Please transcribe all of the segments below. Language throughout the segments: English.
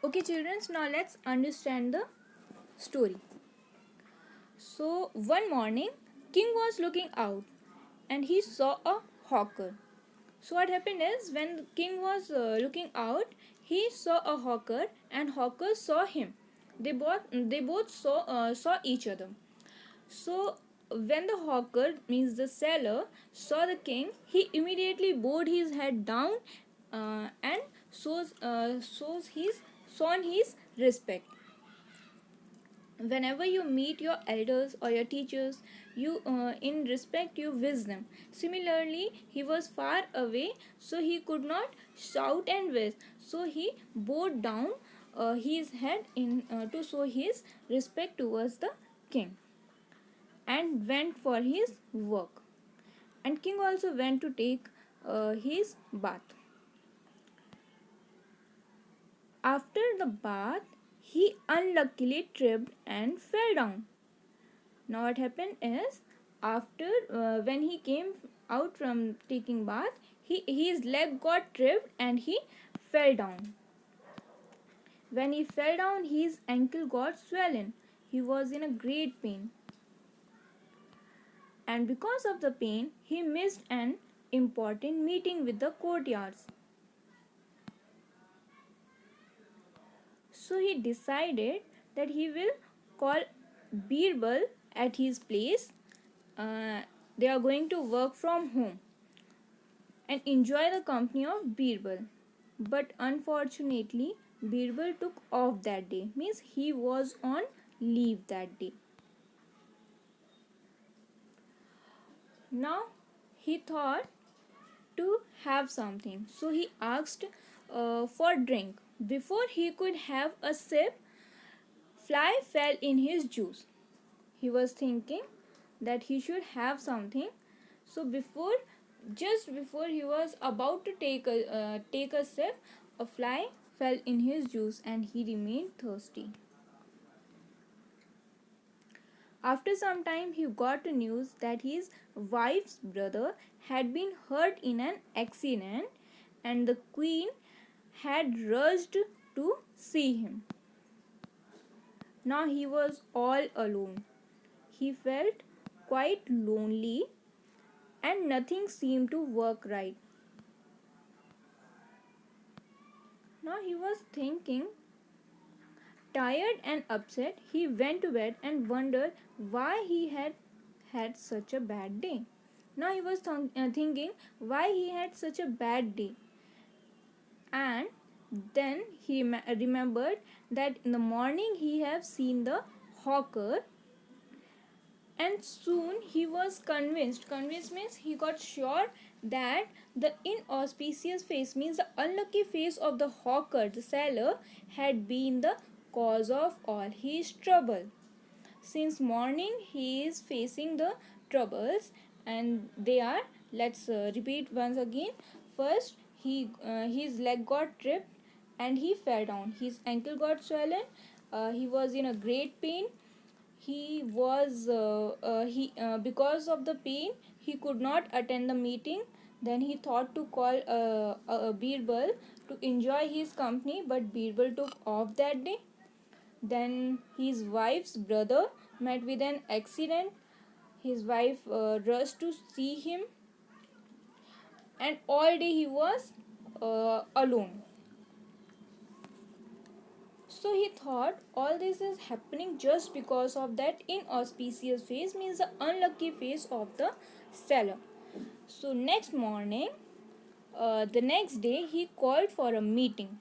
Okay, children, now let's understand the story. So, one morning, King was looking out and he saw a hawker. So, what happened is when the king was looking out, he saw a hawker and hawker saw him. They both saw each other. So, when the hawker, means the seller, saw the king, he immediately bowed his head down and shows his shown his respect. Whenever you meet your elders or your teachers, you in respect you wish them. Similarly, he was far away, so he could not shout and wish, so he bowed down his head in to show his respect towards the king, and went for his work. And king also went to take his bath. After the bath, he unluckily tripped and fell down. Now what happened is, after when he came out from taking bath, his leg got tripped and he fell down. When he fell down, his ankle got swollen. He was in a great pain, and because of the pain he missed an important meeting with the courtiers. So he decided that he will call Birbal at his place. uh, they are going to work from home and enjoy the company of Birbal. But unfortunately, Birbal took off that day, means he was on leave that day. Now he thought to have something, so he asked for drink. Before he could have a sip, fly fell in his juice. He was thinking that he should have something, so just before he was about to take a sip, a fly fell in his juice and he remained thirsty. After some time, he got news that his wife's brother had been hurt in an accident and the queen had rushed to see him. Now he was all alone. He felt quite lonely and nothing seemed to work right. Now he was thinking, tired and upset, he went to bed and wondered why he had had such a bad day. Now he was thinking why he had such a bad day. And then he remembered that in the morning he had seen the hawker, and soon he was convinced means he got sure that the inauspicious face, means the unlucky face of the hawker, the seller, had been the cause of all his trouble. Since morning he is facing the troubles, and they are, let's repeat once again. First, his leg got tripped and he fell down. His ankle got swollen. He was in a great pain. He was he Because of the pain he could not attend the meeting. Then he thought to call Birbal to enjoy his company, but Birbal took off that day. Then his wife's brother met with an accident. His wife rushed to see him, and all day he was alone. So he thought all this is happening just because of that inauspicious face, means the unlucky face of the seller. So next morning, the next day, he called for a meeting.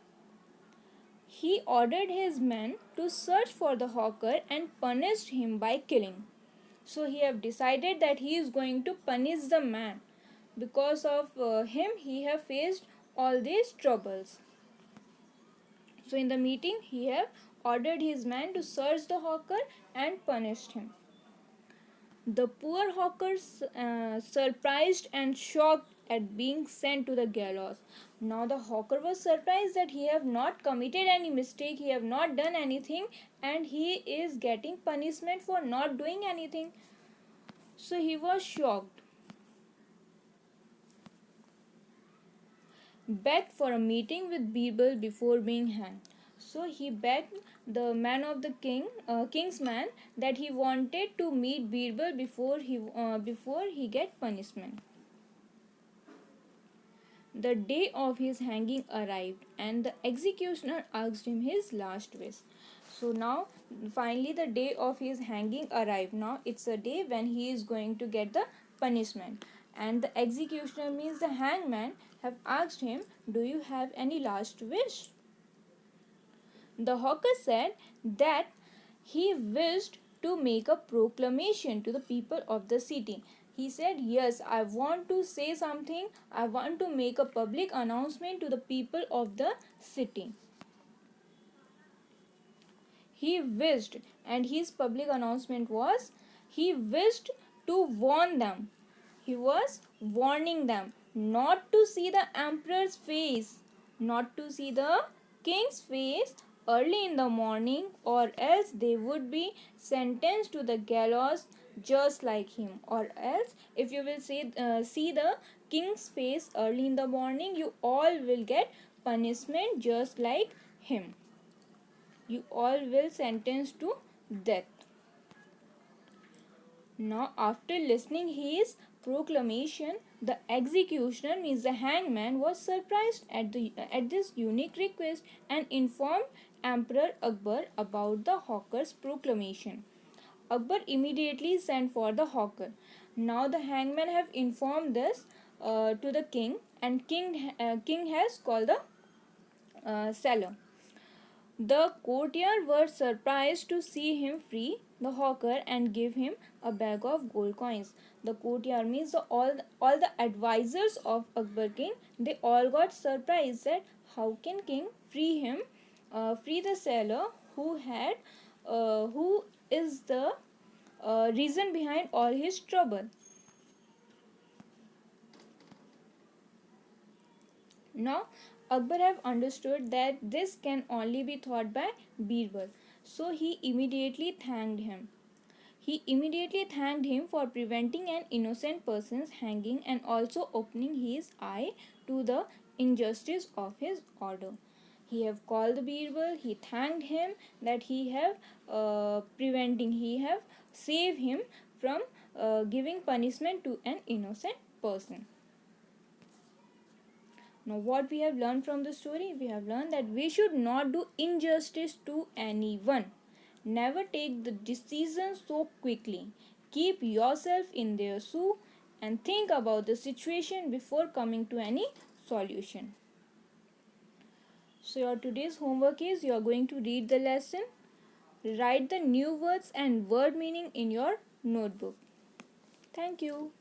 He ordered his men to search for the hawker and punished him by killing. So he have decided that he is going to punish the man. Because of him, he have faced all these troubles. So in the meeting, he have ordered his men to search the hawker and punished him. The poor hawker, surprised and shocked at being sent to the gallows. Now the hawker was surprised that he have not committed any mistake, he have not done anything, and he is getting punishment for not doing anything. So he was shocked. Begged for a meeting with Birbal before being hanged. So he begged the man of the king's man, that he wanted to meet Birbal before he get punishment. The day of his hanging arrived, and the executioner asked him his last wish. So now, finally, the day of his hanging arrived. Now it's a day when he is going to get the punishment, and the executioner, means the hangman, have asked him, "Do you have any last wish?" The hawker said that he wished to make a proclamation to the people of the city. He said, "Yes, I want to say something. I want to make a public announcement to the people of the city." He wished, and his public announcement was, he wished to warn them. He was warning them not to see the emperor's face, not to see the king's face early in the morning, or else they would be sentenced to the gallows just like him. Or else, if you will see the king's face early in the morning, you all will get punishment just like him. You all will sentenced to death. Now, after listening his proclamation, the executioner, means the hangman, was surprised at this unique request, and informed Emperor Akbar about the hawker's proclamation. Akbar immediately sent for the hawker. Now the hangman have informed this to the king, and king has called the seller. The courtier were surprised to see him free the hawker and give him a bag of gold coins. The courtier, means all the advisors of Akbar king, they all got surprised that how can king free him, free the seller who is the reason behind all his trouble. Now, Akbar have understood that this can only be thought by Birbal. So he immediately thanked him. He immediately thanked him for preventing an innocent person's hanging, and also opening his eye to the injustice of his order. He have called Birbal. He thanked him that he have saved him from giving punishment to an innocent person. Now, what we have learned from the story? We have learned that we should not do injustice to anyone. Never take the decision so quickly. Keep yourself in their shoe and think about the situation before coming to any solution. So, your today's homework is, you are going to read the lesson, write the new words and word meaning in your notebook. Thank you.